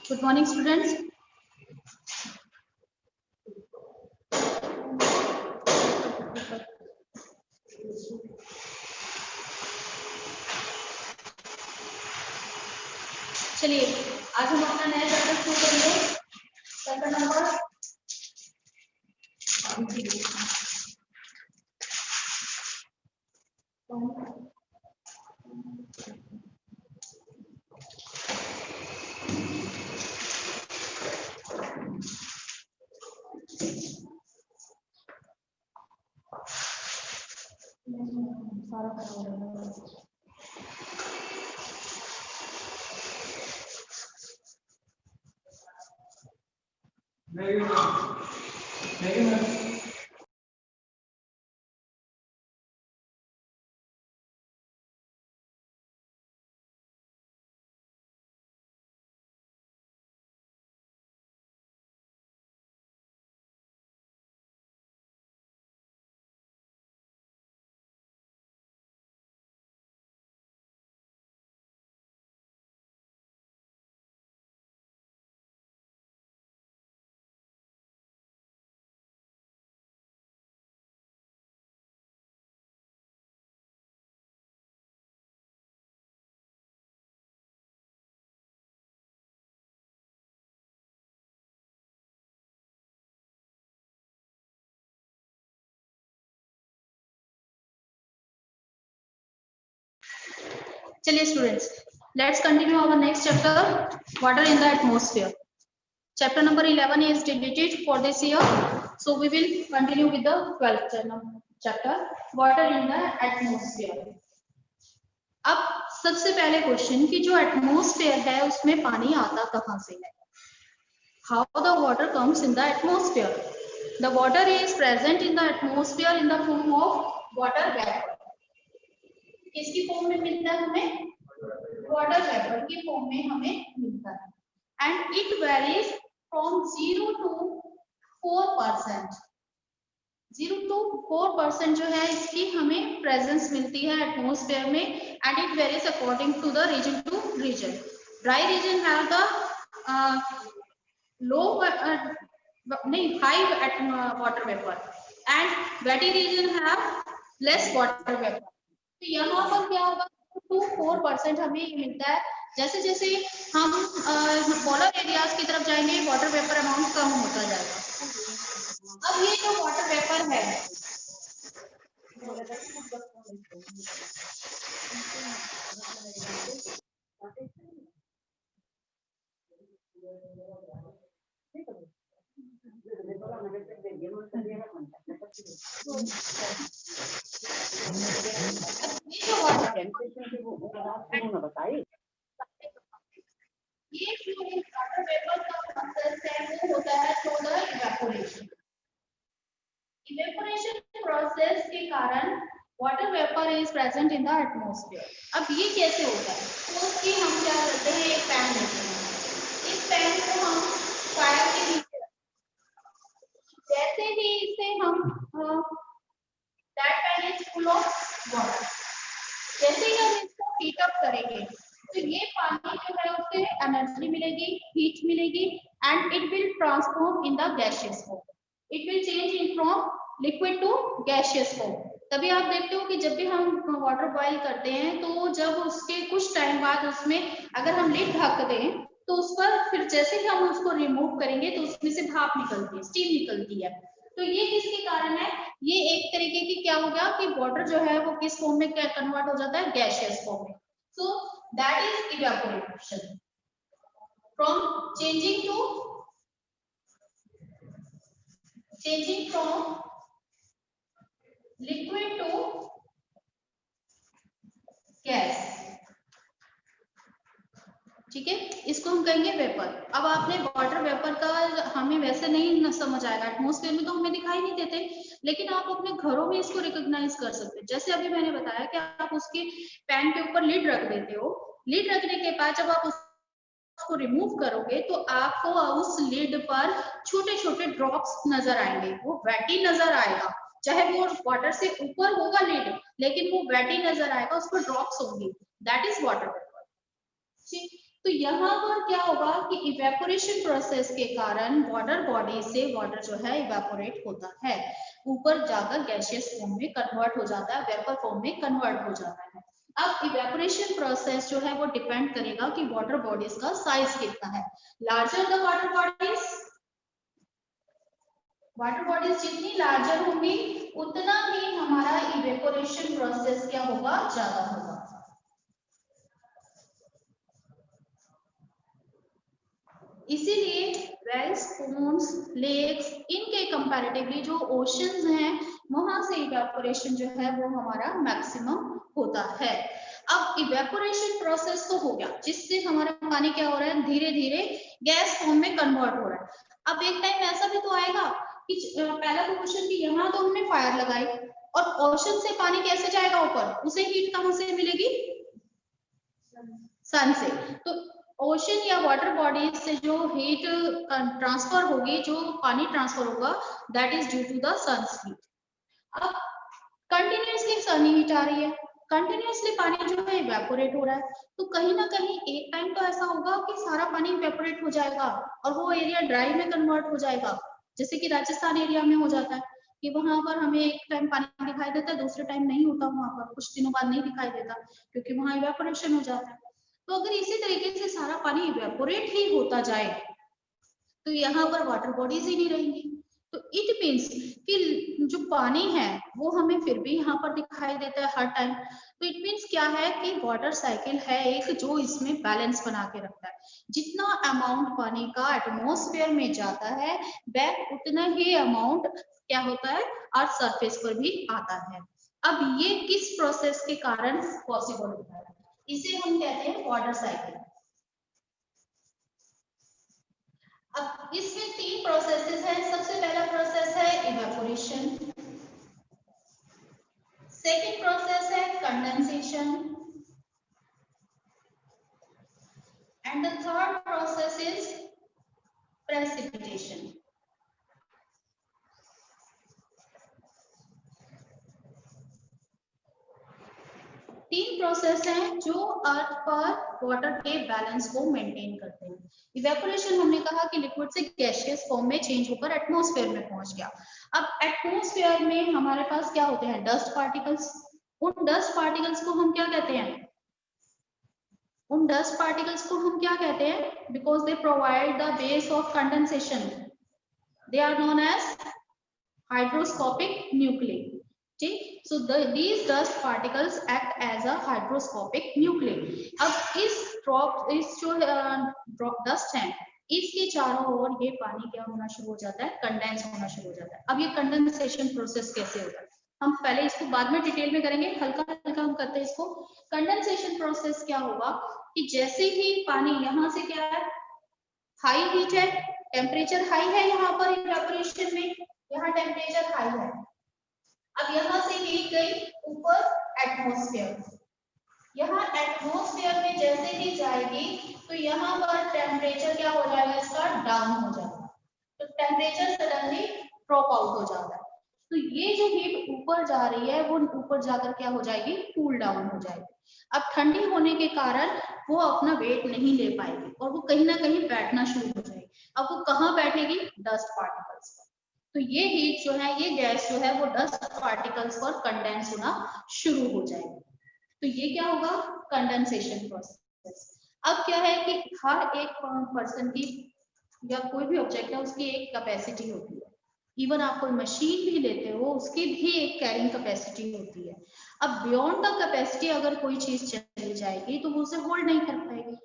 Good morning students. चलिए आज हम अपना नया चैप्टर शुरू करेंगे। चैप्टर नंबर चलिए students, let's continue our next chapter, water in the atmosphere. Chapter number 11 is deleted for this year, so we will continue with the 12th chapter, water in the atmosphere. अब सबसे पहले question कि जो atmosphere है उसमें पानी आता कहां से है? How the water comes in the atmosphere? The water is present in the atmosphere in the form of water vapor. किसकी फॉर्म में मिलता है हमें? वाटर वेपर की फॉर्म में हमें मिलता है. And it varies from 0 to 4%. 0 to 4% जो है इसकी हमें प्रेजेंस मिलती है एटमॉस्फेयर में. And it varies according to the region to region. Dry region have the low नहीं high water vapour and wetty region have less water vapour. तो यहाँ पर क्या होगा? 2-4% हमें मिलता है. जैसे जैसे हम पोलर एरियाज की तरफ जाएंगे वाटर वेपर अमाउंट कम होता जाएगा. अब ये जो वाटर वेपर है ये जो वाटर वेपर का प्रोसेस है वो होता है सोलर इवेपोरेशन. इवेपोरेशन प्रोसेस के कारण water vapour is present in the atmosphere. अब ये कैसे होता है? तो उसकी हम क्या करते हैं, एक पैन लेते हैं. इस पैन को हम फायर के नीचे रखते हैं. जैसे ही इसे हम that pan is full of water. जैसे ही हम इसको हीट अप करेंगे तो ये पानी जो है उससे एनर्जी मिलेगी, हीट मिलेगी and it will transform in the gaseous form. It will change in from liquid to gaseous form. तभी आप देखते हो कि जब भी हम वाटर बॉईल करते हैं तो जब उसके कुछ टाइम बाद उसमें अगर हम लिड ढक दें तो उस पर फिर जैसे ही हम उसको रिमूव करेंगे तो उसमें से भाप निकलती है, स्टीम निकलती है. तो ये किसके कारण है? ये एक तरीके की क्या हो गया कि वाटर जो है वो किस फॉर्म में क्या कन्वर्ट हो जाता है? गैसियस फॉर्म में. So that is evaporation. From changing from liquid to gas. ठीक है, इसको हम कहेंगे वेपर. अब आपने वाटर वेपर का हमें वैसे नहीं समझ आएगा, एटमॉस्फेयर में तो हमें दिखाई नहीं देते, लेकिन आप अपने घरों में इसको रिकॉग्नाइज कर सकते हैं. जैसे अभी मैंने बताया कि आप उसके पैन के ऊपर लिड रख देते हो. लिड रखने के बाद जब आप उसको रिमूव करोगे तो आपको उस लिड पर छोटे छोटे ड्रॉप्स नजर आएंगे. वो वेटी नजर आएगा, चाहे वो वाटर से ऊपर होगा लिड लेकिन वो वेटी नजर आएगा, उस पर ड्रॉप्स होंगी. That is water vapour. तो यहाँ पर क्या होगा कि इवेपोरेशन प्रोसेस के कारण वाटर बॉडी से वाटर जो है इवेपोरेट होता है, ऊपर जाकर गैसियस फॉर्म में कन्वर्ट हो जाता है, वेपर फॉर्म में कन्वर्ट हो जाता है। अब इवेपोरेशन प्रोसेस जो है वो डिपेंड करेगा कि वाटर बॉडीज का साइज कितना है। लार्जर द वाटर बॉडीज जितनी लार्जर होंगी उतना ही हमारा इवेपोरेशन प्रोसेस क्या होगा, ज्यादा होगा। इसीलिए वेल्स, पोन्ड्स, लेक्स इनके कंपैरेटिवली जो ओशंस हैं वहां से इवेपोरेशन जो है वो हमारा मैक्सिमम होता है। अब इवेपोरेशन प्रोसेस तो हो गया जिससे हमारा पानी क्या हो रहा है, धीरे धीरे गैस फॉर्म में कन्वर्ट हो रहा है। अब एक टाइम ऐसा भी तो आएगा कि पहला तो क्वेश्चन कि यहाँ तो हमने फायर लगाई और ओशन से पानी कैसे जाएगा ऊपर, उसे हीट कहां से मिलेगी, सन से। तो ओशन या वाटर बॉडीज से जो हीट ट्रांसफर होगी, जो पानी ट्रांसफर होगा, that is due to the sun heat. अब कंटिन्यूअसली सन हीट आ रही है, कंटिन्यूअसली पानी जो है इवेपोरेट हो रहा है, तो कहीं ना कहीं एक टाइम तो ऐसा होगा कि सारा पानी इवेपोरेट हो जाएगा और वो एरिया ड्राई में कन्वर्ट हो जाएगा, जैसे कि राजस्थान एरिया में हो जाता है कि वहां पर हमें एक टाइम पानी दिखाई देता है, दूसरे टाइम नहीं होता, वहां पर कुछ दिनों बाद नहीं दिखाई देता क्योंकि वहां इवेपोरेशन हो जाता है। तो अगर इसी तरीके से सारा पानी इवेपोरेट ही होता जाए तो यहाँ पर वाटर बॉडीज ही नहीं रहेंगी। तो इट मीन्स कि जो पानी है वो हमें फिर भी यहाँ पर दिखाई देता है हर टाइम। तो इट मीन्स क्या है कि वाटर साइकिल है एक जो इसमें बैलेंस बना के रखता है। जितना अमाउंट पानी का एटमॉस्फेयर में जाता है बैक उतना ही अमाउंट क्या होता है अर्थ सरफेस पर भी आता है। अब ये किस प्रोसेस के कारण पॉसिबल होता है, इसे हम कहते हैं वाटर साइकिल। अब इसमें तीन प्रोसेसेस हैं। सबसे पहला प्रोसेस है इवेपोरेशन, सेकेंड प्रोसेस है condensation and the third process is precipitation. तीन प्रोसेस हैं जो अर्थ पर वाटर के बैलेंस को मेंटेन करते हैं। इवेपोरेशन हमने कहा कि लिक्विड से गैसियस फॉर्म में चेंज होकर एटमॉस्फेयर में पहुंच गया। अब एटमॉस्फेयर में हमारे पास क्या होते हैं, डस्ट पार्टिकल्स। उन डस्ट पार्टिकल्स को हम क्या कहते हैं, उन डस्ट पार्टिकल्स को हम क्या कहते हैं, because they provide the base of condensation, they are known as hydroscopic nucleus. ठीक, so these dust particles act as a hygroscopic nuclei। अब इस जो डस्ट है इसके चारों ओर ये पानी क्या होना शुरू हो जाता है, कंडेंस होना शुरू हो जाता है। अब ये कंडेंसेशन प्रोसेस कैसे होता है हम पहले इसको बाद में डिटेल में करेंगे, हल्का हल्का हम करते हैं इसको। कंडेंसेशन प्रोसेस क्या होगा कि जैसे ही पानी यहाँ से क्या है, हाई हीट है, टेम्परेचर हाई है, यहाँ पर इवेपोरेशन में यहाँ टेम्परेचर हाई है। अब यहाँ से हीट गई ऊपर एटमॉस्फेयर, यहाँ एटमॉस्फेयर में जैसे ही जाएगी तो यहाँ पर टेम्परेचर क्या हो जाएगा, इसका डाउन हो जाएगा, तो टेम्परेचर सडनली ड्रॉप आउट हो जाता है। तो ये जो हीट ऊपर जा रही है वो ऊपर जाकर क्या हो जाएगी, कूल डाउन हो जाएगी। अब ठंडी होने के कारण वो अपना वेट नहीं ले पाएगी और वो कहीं ना कहीं बैठना शुरू हो जाएगी। अब वो कहाँ बैठेगी, डस्ट पार्टिकल्स पर। तो ये हीट जो है, ये गैस जो है वो डस्ट पार्टिकल्स पर कंडेंस होना शुरू हो जाएगी। तो ये क्या होगा, कंडेंसेशन प्रोसेस। अब क्या है कि हर एक पर्सन की या कोई भी ऑब्जेक्ट है उसकी एक कैपेसिटी होती है। इवन आप कोई मशीन भी लेते हो उसकी भी एक कैरिंग कैपेसिटी होती है। अब बियॉन्ड द कैपेसिटी अगर कोई चीज चली जाएगी तो वो उसे होल्ड नहीं कर पाएगी।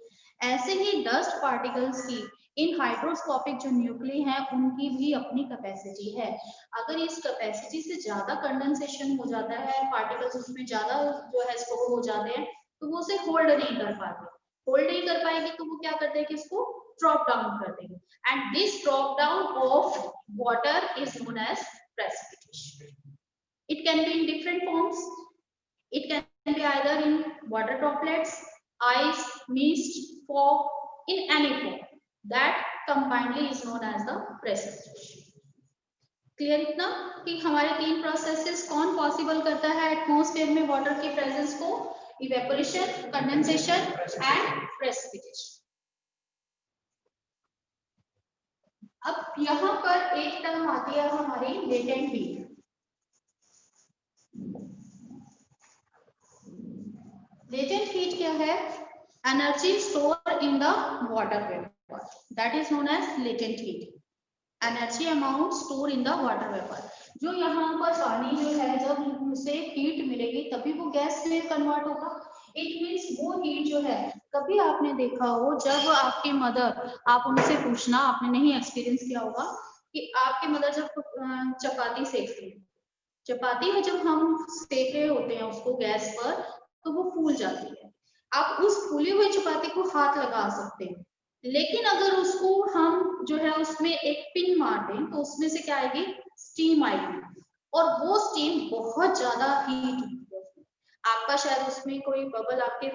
ऐसे ही डस्ट पार्टिकल्स की इन हाइड्रोस्कोपिक जो न्यूक्लियस हैं उनकी भी अपनी कैपेसिटी है। अगर इस कैपेसिटी से ज्यादा कंडेंसेशन हो जाता है, पार्टिकल्स उसमें ज्यादा जो है स्टोर हो जाते हैं, तो वो उसे होल्ड नहीं कर पाते। होल्ड नहीं कर पाएगी तो वो क्या करते हैं कि इसको ड्रॉप डाउन कर देंगे, and this drop down of water is known as precipitation. It can be in different forms. It can be either in water droplets, ice, mist, fog, in any form. That combinedly is known as the precipitation. Clear इतना कि हमारे तीन processes कौन possible करता है atmosphere में water के presence को, इवेपोरेशन, कंडेंसेशन एंड प्रेसिपिटेशन। अब यहाँ पर एक टर्म आती है हमारी लेटेंट हीट। लेटेंट हीट क्या है? Energy store in the water vapour, that is known as latent heat. Energy amount store in the water vapour. जो यहाँ पर पानी जो है जब उसे हीट मिलेगी तभी वो गैस में कन्वर्ट होगा। इट मीन्स वो हीट जो है, कभी आपने देखा हो जब आपके मदर, आप उनसे पूछना, आपने नहीं एक्सपीरियंस किया होगा कि आपके मदर जब चपाती सेकती है, चपाती में जब हम सेक रहे होते हैं उसको गैस पर, तो वो फूल जाती है। आप उस फूली हुई चपाती को हाथ लगा सकते हैं, लेकिन अगर उसको हम जो है उसमें एक पिन मार दें तो उसमें से क्या आएगी? स्टीम आएगी, और वो स्टीम बहुत ज्यादा हीट होती है। आपका शायद उसमें कोई बबल आपके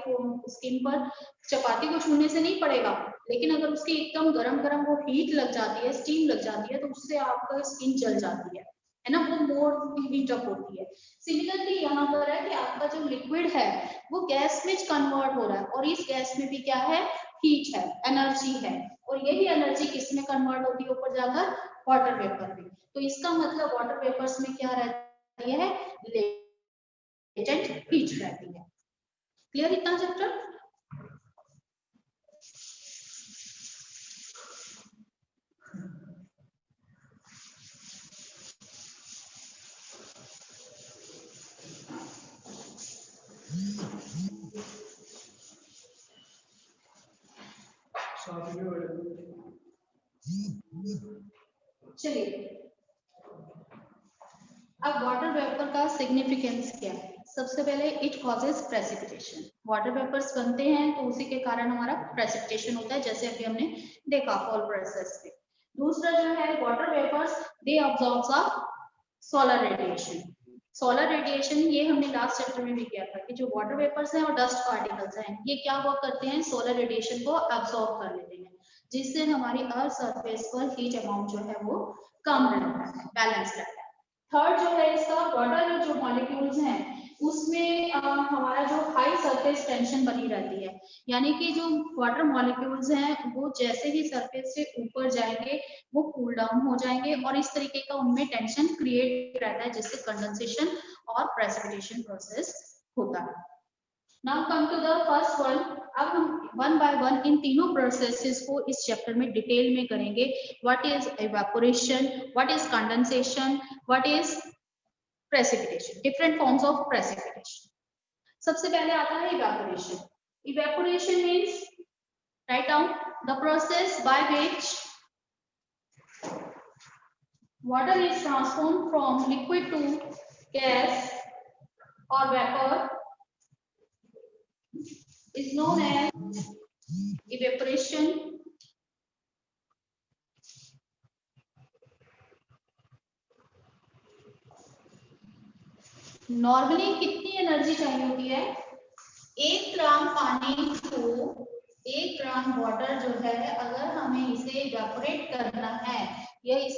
स्किन पर चपाती को छूने से नहीं पड़ेगा, लेकिन अगर उसकी एकदम गरम गरम वो हीट लग जाती है, स्टीम लग जाती है, तो उससे आपका स्किन जल जाती है ना, वो मोर हीट अप होती है। सिमिलरली यहाँ पर है कि आपका जो लिक्विड है वो गैस में कन्वर्ट हो रहा है, और इस गैस में भी क्या है? हीट है, एनर्जी है, और यही एनर्जी किस में कन्वर्ट होती है ऊपर जाकर? वाटर वेपर में। तो इसका मतलब वाटर वेपर्स में क्या रहती है? लेटेंट हीट रहती है। क्लियर इतना चैप्टर? चलिए, अब वाटर वेपर का सिग्निफिकेंस क्या है? सबसे पहले it causes precipitation. Water vapours बनते हैं तो उसी के कारण हमारा प्रेसिपिटेशन होता है, जैसे अभी हमने देखा फॉल प्रोसेस में। दूसरा जो है water vapours, they absorbs a solar radiation. Solar radiation ये हमने लास्ट चैप्टर में भी किया था कि जो वाटर वेपर्स हैं और डस्ट पार्टिकल्स हैं, ये क्या वर्क करते हैं? सोलर रेडिएशन को अब्सॉर्ब कर लेते हैं, जिससे हमारी अर्थ सरफेस पर हीट अमाउंट जो है वो कम रहता है, बैलेंस रहता है। थर्ड जो है इसका, वाटर जो मॉलिक्यूल्स हैं उसमें हमारा जो हाई सरफेस टेंशन बनी रहती है, यानी कि जो वाटर मॉलिक्यूल्स हैं वो जैसे ही सरफेस से ऊपर जाएंगे वो कूल डाउन हो जाएंगे, और इस तरीके का उनमें टेंशन क्रिएट रहता है, जिससे कंडेंसेशन और प्रेसिपिटेशन प्रोसेस होता है। Now come to the first one. अब हम वन बाय वन इन तीनों प्रोसेसेस को इस चैप्टर में डिटेल में करेंगे। What is evaporation, what is condensation, what is precipitation, different forms of precipitation. सबसे पहले आता है evaporation. Evaporation means, write down, the process by which water is transformed from liquid to gas or vapor is known as evaporation. Normally कितनी energy चाहिए होती है? 1 ग्राम पानी को, 1 ग्राम वाटर जो है, अगर हमें इसे इवेपोरेट करना है या इस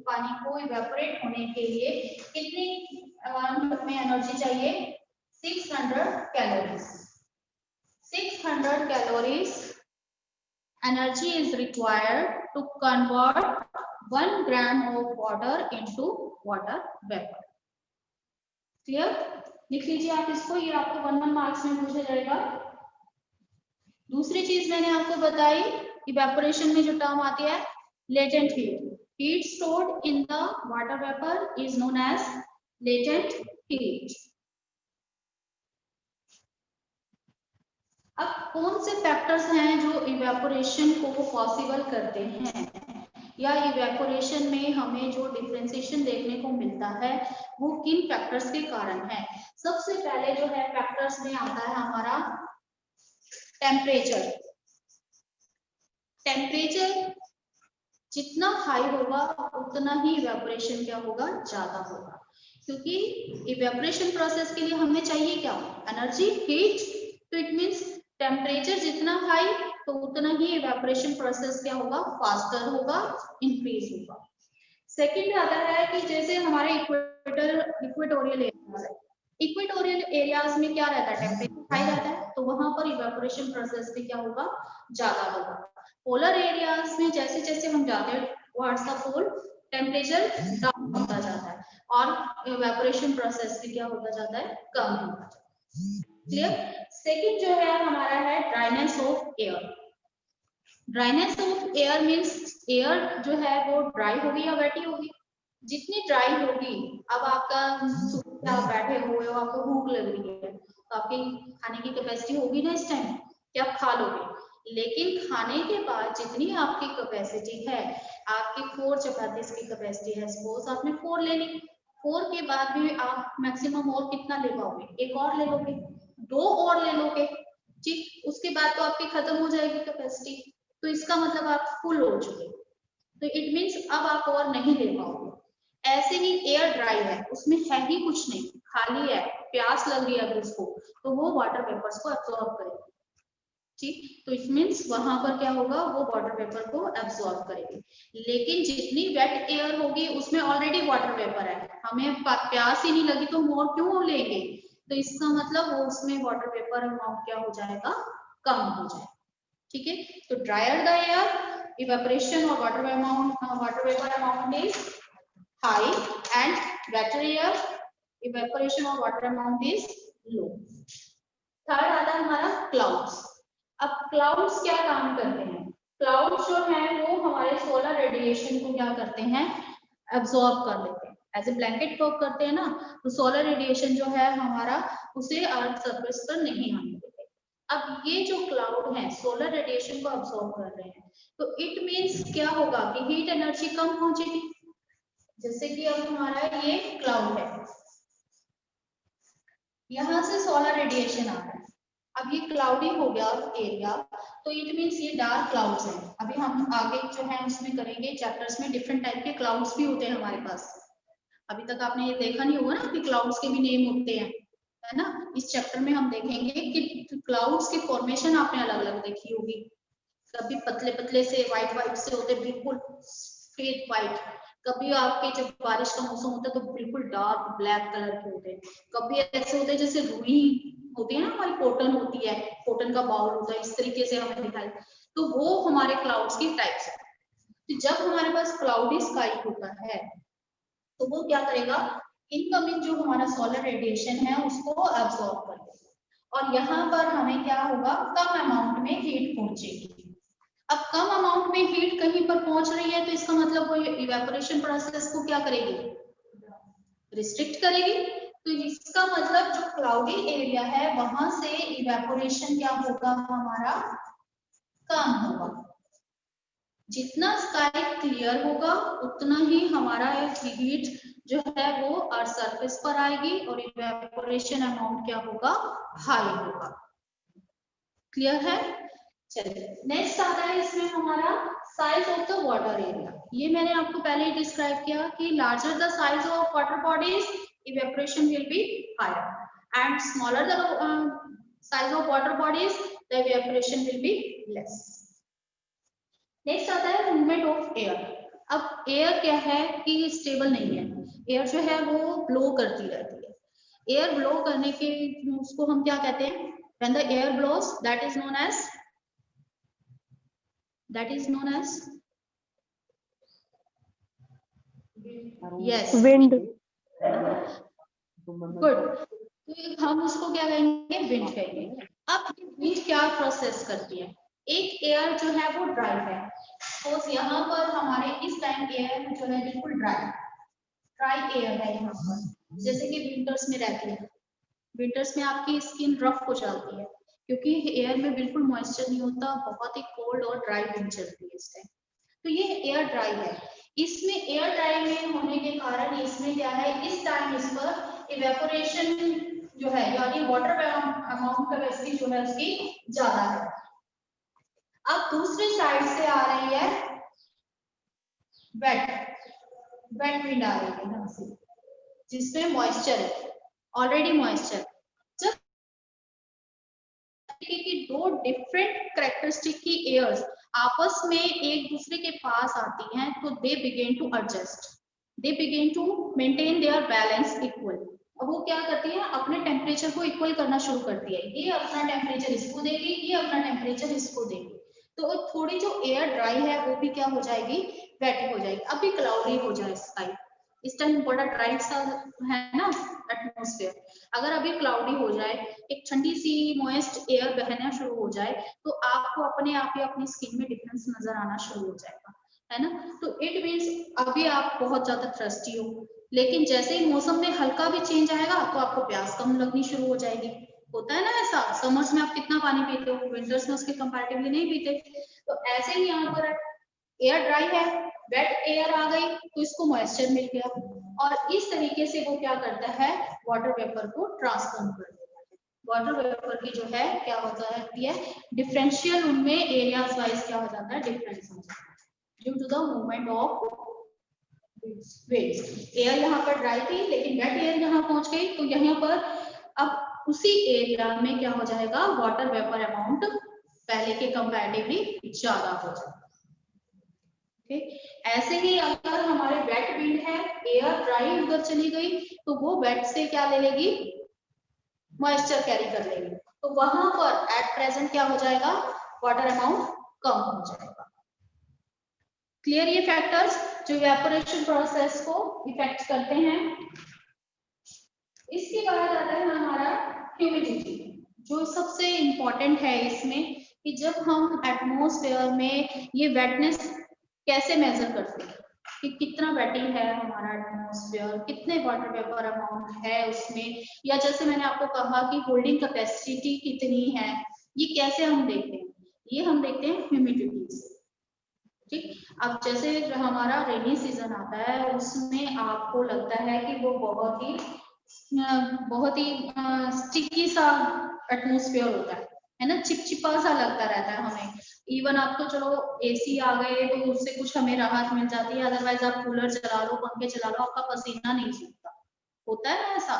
पानी को इवेपोरेट होने के लिए कितनी अमाउंट में एनर्जी चाहिए? 600 calories. 600 calories energy is required to convert 1 gram of water into water vapor. Clear? लिख लीजिए आप इसको, ये आपको 1 मार्क्स में पूछा जाएगा। दूसरी चीज मैंने आपको बताई, इवेपोरेशन में जो टर्म आती है latent heat. Heat stored in the water vapour is known as latent heat. अब कौन से फैक्टर्स हैं जो इवेपोरेशन को पॉसिबल करते हैं, या इवेपोरेशन में हमें जो डिफरेंशिएशन देखने को मिलता है वो किन फैक्टर्स के कारण है? सबसे पहले जो है फैक्टर्स में आता है हमारा टेम्परेचर। टेम्परेचर जितना हाई होगा उतना ही इवेपोरेशन क्या होगा? ज्यादा होगा, क्योंकि इवेपोरेशन प्रोसेस के लिए हमें चाहिए क्या? Energy, heat. तो इट मींस टेम्परेचर जितना हाई तो उतना ही इवेपोरेशन प्रोसेस क्या होगा? फास्टर होगा, इंक्रीज होगा। सेकंड आता है कि जैसे हमारे इक्वेटोरियल एरियाज में क्या रहता है? टेम्परेचर हाई रहता है, तो वहां पर इवेपोरेशन प्रोसेस भी क्या होगा? ज्यादा होगा। पोलर एरियाज में जैसे जैसे हम जाते हैं what's the pole, temperature down होता जाता है और इवेपोरेशन प्रोसेस भी क्या होता जाता है, कम होता जाता है। क्लियर। सेकंड जो है हमारा है dryness of air. Dryness of air means air जो है वो ड्राई होगी या वेटी होगी। जितनी ड्राई होगी, अब आपका आप बैठे हुए हो, आपको भूख लग रही है, तो आपकी खाने की कैपेसिटी होगी ना इस टाइम कि आप खा लोगे। लेकिन खाने के बाद जितनी आपकी कैपेसिटी है, आपकी 4 चपातीस की कैपेसिटी है, सपोज आपने 4 ले ली, 4 के बाद भी आप मैक्सिमम और कितना ले पाओगे, एक और ले लोगे, 2 और ले लोगे, ठीक। उसके बाद तो आपकी खत्म हो जाएगी कैपेसिटी, तो इसका मतलब आप फुल हो चुके, तो इट मीन्स अब आप और नहीं ले पाओगे। ऐसे ही एयर ड्राई है, उसमें है ही कुछ नहीं, खाली है, प्यास लग रही है अगर उसको, तो वो वाटर वेपर्स को एब्सॉर्ब करेगी, ठीक। तो इट मीन्स वहां पर क्या होगा, वो वाटर वेपर को एब्सॉर्ब करेगी। लेकिन जितनी वेट एयर होगी उसमें ऑलरेडी वाटर वेपर है, हमें प्यास ही नहीं लगी तो हम और क्यों लेंगे, तो इसका मतलब वो उसमें वाटर वेपर अमाउंट क्या हो जाएगा, कम हो जाएगा, ठीक है। तो dryer the air, evaporation or water vapor amount is high, and wetter air, evaporation or water amount is low. Third आता है हमारा क्लाउड्स। अब क्लाउड्स क्या काम करते हैं, क्लाउड्स जो है वो हमारे सोलर रेडिएशन को क्या करते हैं, एब्सॉर्ब कर लेते हैं, एज ए ब्लैंकेट वर्क करते हैं ना, तो सोलर रेडिएशन जो है हमारा उसे अर्थ सरफेस पर नहीं आने देते। अब ये जो क्लाउड है सोलर रेडिएशन को अब्सॉर्ब कर रहे हैं, तो इट मींस क्या होगा कि हीट एनर्जी कम पहुंचेगी। जैसे कि अब हमारा ये क्लाउड है, यहां से सोलर रेडिएशन आ रहा है, अब ये क्लाउडी हो गया एरिया, तो इट मींस ये डार्क क्लाउड्स हैं। अभी हम आगे जो है उसमें करेंगे चैप्टर्स में, डिफरेंट टाइप के क्लाउड्स भी होते हैं हमारे पास। अभी तक आपने ये देखा नहीं होगा ना कि क्लाउड्स के भी नेम होते हैं, है ना। इस चैप्टर में हम देखेंगे कि क्लाउड्स की फॉर्मेशन आपने अलग अलग देखी होगी, कभी पतले पतले से व्हाइट व्हाइट से होते, बिल्कुल सफेद व्हाइट, कभी आपके जब बारिश का मौसम होता है तो बिल्कुल डार्क ब्लैक कलर के होते हैं, कभी ऐसे होते हैं जैसे रुई होती है ना, हमारी कॉटन होती है, कॉटन का बाउल होता है, इस तरीके से हमें दिखाई, तो वो हमारे क्लाउड्स की टाइप्स है। तो जब हमारे पास क्लाउडी स्काई होता है तो वो क्या करेगा, इनकमिंग जो हमारा सोलर रेडिएशन है उसको एब्सॉर्ब कर देगा, और यहाँ पर हमें क्या होगा, कम अमाउंट में हीट पहुंचेगी। अब कम अमाउंट में हीट कहीं पर पहुंच रही है तो इसका मतलब वो इवेपोरेशन प्रोसेस को क्या करेगी, रिस्ट्रिक्ट करेगी। तो इसका मतलब जो क्लाउडी एरिया है वहां से इवेपोरेशन क्या होगा, हमारा कम होगा। जितना स्काई क्लियर होगा उतना ही हमारा हीट जो है वो अर्थ सरफेस पर आएगी और इवेपोरेशन अमाउंट क्या होगा, हाई होगा। क्लियर है। चलिए नेक्स्ट आता है इसमें हमारा size of the water area. ये मैंने आपको पहले ही डिस्क्राइब किया कि larger the size of water bodies evaporation will be higher, and smaller the size of water bodies the evaporation will be less. Next आता है मूवमेंट ऑफ एयर। अब एयर क्या है कि स्टेबल नहीं है, एयर जो है वो ब्लो करती रहती है। एयर ब्लो करने के उसको हम क्या कहते हैं, when the air blows, that is known as yes, wind. Good. तो हम उसको क्या कहेंगे, विंड कहेंगे। अब विंड क्या प्रोसेस करती है, एक एयर जो है वो ड्राई है, तो यहाँ पर हमारे इस टाइम एयर जो है बिल्कुल ड्राई एयर है यहाँ पर, जैसे कि विंटर्स में रहती है। विंटर्स में आपकी स्किन रफ हो जाती है क्योंकि एयर में बिल्कुल मॉइस्चर नहीं होता, बहुत ही कोल्ड और ड्राई विंड चलती है इस टाइम। तो ये एयर ड्राई है, इसमें एयर ड्राई में होने के कारण इसमें क्या है, इस टाइम इस पर इवेपोरेशन जो है यानी वाटर अमाउंट कैपेसिटी जो है उसकी ज्यादा है। अब दूसरी साइड से आ रही है वेट विंड आ रही है यहाँ से, जिसमें मॉइस्चर है, ऑलरेडी मॉइस्चर। जब कि दो डिफरेंट कैरेक्टरिस्टिक की एयर्स आपस में एक दूसरे के पास आती हैं तो they begin to adjust, they begin to maintain their balance equal. अब वो क्या करती है, अपने टेम्परेचर को इक्वल करना शुरू करती है, ये अपना टेम्परेचर इसको देगी, ये अपना टेम्परेचर इसको देगी। तो थोड़ी जो एयर ड्राई है वो भी क्या हो जाएगी, वेट हो जाएगी। अभी क्लाउडी हो जाए स्काई, इस टाइम बड़ा ड्राई सा है ना एटमोस्फेयर, अगर अभी क्लाउडी हो जाए, एक ठंडी सी मॉइस्ट एयर बहना शुरू हो जाए, तो आपको अपने आप ही अपनी स्किन में डिफरेंस नजर आना शुरू हो जाएगा, है ना। तो इट मीन्स अभी आप बहुत ज्यादा थ्रस्टी हो, लेकिन जैसे ही मौसम में हल्का भी चेंज आएगा तो आपको प्यास कम लगनी शुरू हो जाएगी। होता है ना ऐसा, समर्स में आप कितना पानी पीते हो, विंटर्स में उसके कंपैरेटिवली नहीं पीते। तो ऐसे ही यहाँ पर एयर ड्राई है, वेट एयर आ गई तो इसको मॉइस्चर मिल गया, और इस तरीके से वो क्या करता है, वाटर वेपर को ट्रांसफॉर्म कर देता है। वाटर वेपर की जो है क्या होता है, डिफरेंशियल उनमें एरियाज वाइज क्या हो जाता है, डिफरेंस हो जाता है due to the movement of waves. Air यहाँ पर ड्राई थी लेकिन वेट एयर यहाँ पहुंच गई, तो यहाँ पर अब उसी एरिया में क्या हो जाएगा, वाटर वेपर अमाउंट पहले के कंपैरेटिवली ज्यादा हो जाएगा। ऐसे ही अगर हमारे वेट विंड है, एयर ड्राई उधर चली गई, तो वो वेट से क्या ले लेगी, मॉइस्चर कैरी कर लेगी, तो वहां पर एट प्रेजेंट क्या हो जाएगा, वाटर अमाउंट कम हो जाएगा। क्लियर ये फैक्टर्स जो इवेपोरेशन प्रोसेस को इफेक्ट करते हैं। इसके बाद आता है हमारा ह्यूमिडिटी, जो सबसे इंपॉर्टेंट है इसमें, कि जब हम एटमॉस्फेयर में ये वेटनेस कैसे मेजर करते हैं, कि कितना वेटी है हमारा एटमॉस्फेयर, कितने वाटर वेपर अमाउंट है उसमें, या जैसे मैंने आपको कहा कि होल्डिंग कैपेसिटी कितनी है, ये कैसे हम देखते हैं, ये हम देखते हैं ह्यूमिडिटी से। ठीक, अब जैसे हमारा रेनी सीजन आता है, उसमें आपको लगता है कि वो बहुत ही स्टिकी सा एटमॉस्फेयर होता है ना, चिपचिपा सा लगता रहता है हमें। इवन आप तो चलो एसी आ गए तो उससे कुछ हमें राहत मिल जाती है, अदरवाइज आप कूलर चला लो, पंखे चला लो, आपका पसीना नहीं सूखता, होता है ना ऐसा।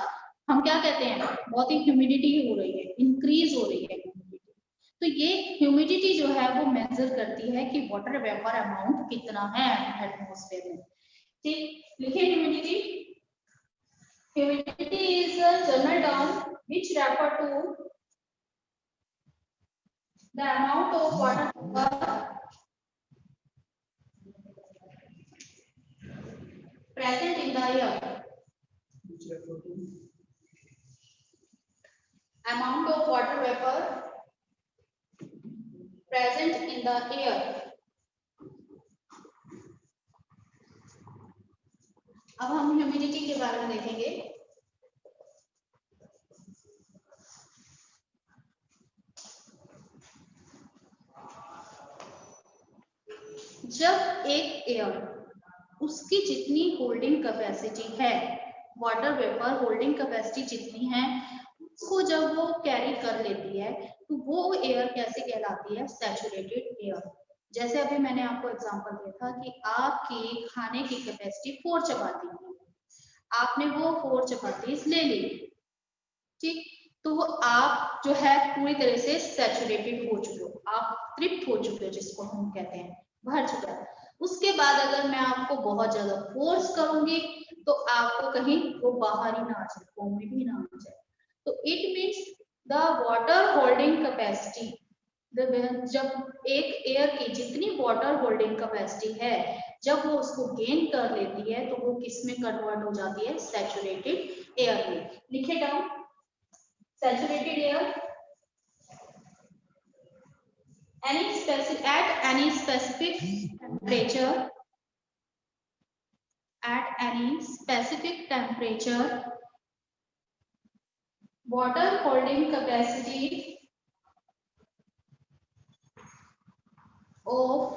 हम क्या कहते हैं, बहुत ही ह्यूमिडिटी हो रही है, इंक्रीज हो रही है ह्यूमिडिटी। तो ये ह्यूमिडिटी जो है वो मेजर करती है कि वाटर वेपर अमाउंट कितना है एटमॉस्फेयर में। ठीक, लिखिए humidity. Humidity is a general term which refer to the amount of water present in the air. Amount of water vapor present in the air. अब हम ह्यूमिडिटी के बारे में देखेंगे। जब एक एयर उसकी जितनी होल्डिंग कैपेसिटी है, वाटर वेपर होल्डिंग कैपेसिटी जितनी है, उसको जब वो कैरी कर लेती है, तो वो एयर कैसे कहलाती है, सैचुरेटेड एयर। जैसे अभी मैंने आपको एग्जांपल दिया था कि आपकी खाने की कैपेसिटी 4 चपाती है, आपने वो 4 चपातीज ले ली, ठीक, तो आप जो है पूरी तरह से सैचुरेटेड हो चुके हो, आप तृप्त हो चुके हो, जिसको हम कहते हैं भर चुका है। उसके बाद अगर मैं आपको बहुत ज्यादा फोर्स करूंगी तो आपको कहीं वो बाहर ही ना आ जाए, वॉमिट ही ना आ जाए। तो it means the water holding capacity, जब एक एयर की जितनी वाटर होल्डिंग कैपेसिटी है, जब वो उसको गेन कर लेती है, तो वो किस में कन्वर्ट हो जाती है, सैचुरेटेड एयर में। लिखे down, saturated air at any specific temperature, water holding capacity of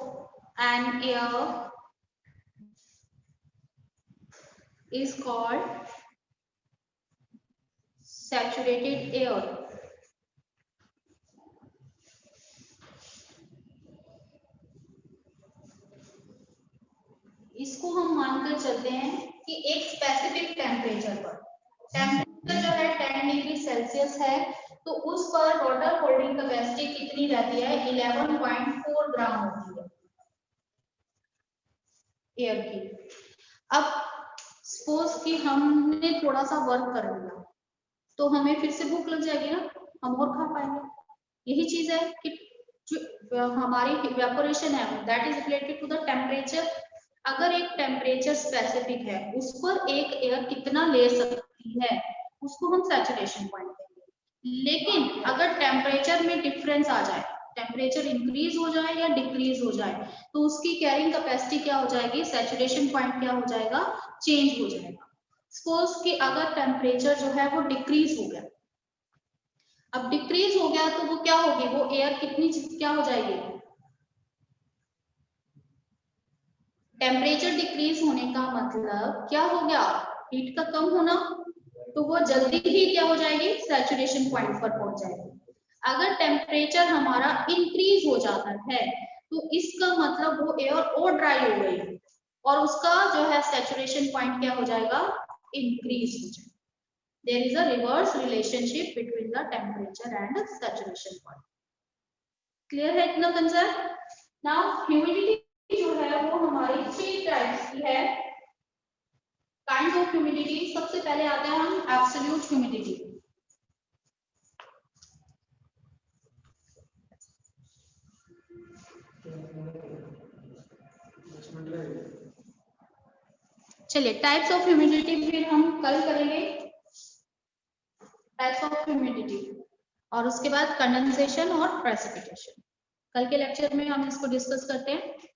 an air is called saturated air. इसको हम मानकर चलते हैं कि एक स्पेसिफिक टेम्परेचर पर, टेम्परेचर जो है 10 डिग्री सेल्सियस है, तो उस पर वाटर होल्डिंग कैपेसिटी कितनी रहती है, 11.4 ग्राम होती है एयर की। अब सपोज कि हमने थोड़ा सा वर्क कर लिया, तो हमें फिर से भूख लग जाएगी ना, हम और खा पाएंगे। यही चीज है कि जो हमारी इवेपोरेशन है that is related to the temperature. अगर एक टेम्परेचर स्पेसिफिक है, उस पर एक एयर कितना ले सकती है, उसको हम सैचुरेशन पॉइंट कहेंगे। लेकिन अगर टेम्परेचर में डिफरेंस आ जाए, टेम्परेचर इंक्रीज हो जाए या डिक्रीज हो जाए, तो उसकी कैरिंग कैपेसिटी क्या हो जाएगी, सैचुरेशन पॉइंट क्या हो जाएगा, चेंज हो जाएगा। सपोज कि अगर टेम्परेचर जो है वो डिक्रीज हो गया, अब डिक्रीज हो गया तो वो क्या होगी, वो एयर कितनी क्या हो जाएगी, टेम्परेचर डिक्रीज होने का मतलब क्या हो गया, हीट का कम होना, तो वो जल्दी ही क्या हो जाएगी, सैचुरेशन पॉइंट पर पहुंच जाएगी। अगर टेम्परेचर हमारा इंक्रीज हो जाता है तो इसका मतलब वो एयर और ड्राई हो गई और उसका जो है सैचुरेशन पॉइंट क्या हो जाएगा, इंक्रीज हो जाएगा। There is a reverse relationship between the temperature and saturation point. Clear है इतना कंसेप्ट? नाउ ह्यूमिडिटी जो है वो हमारी 3 टाइप्स की है। काइंड्स ऑफ ह्यूमिडिटी, सबसे पहले आते हैं हम एब्सोल्यूट ह्यूमिडिटी। चलिए टाइप्स ऑफ ह्यूमिडिटी फिर हम कल करेंगे, टाइप्स ऑफ ह्यूमिडिटी, और उसके बाद कंडेंसेशन और प्रेसिपिटेशन। कल के लेक्चर में हम इसको डिस्कस करते हैं।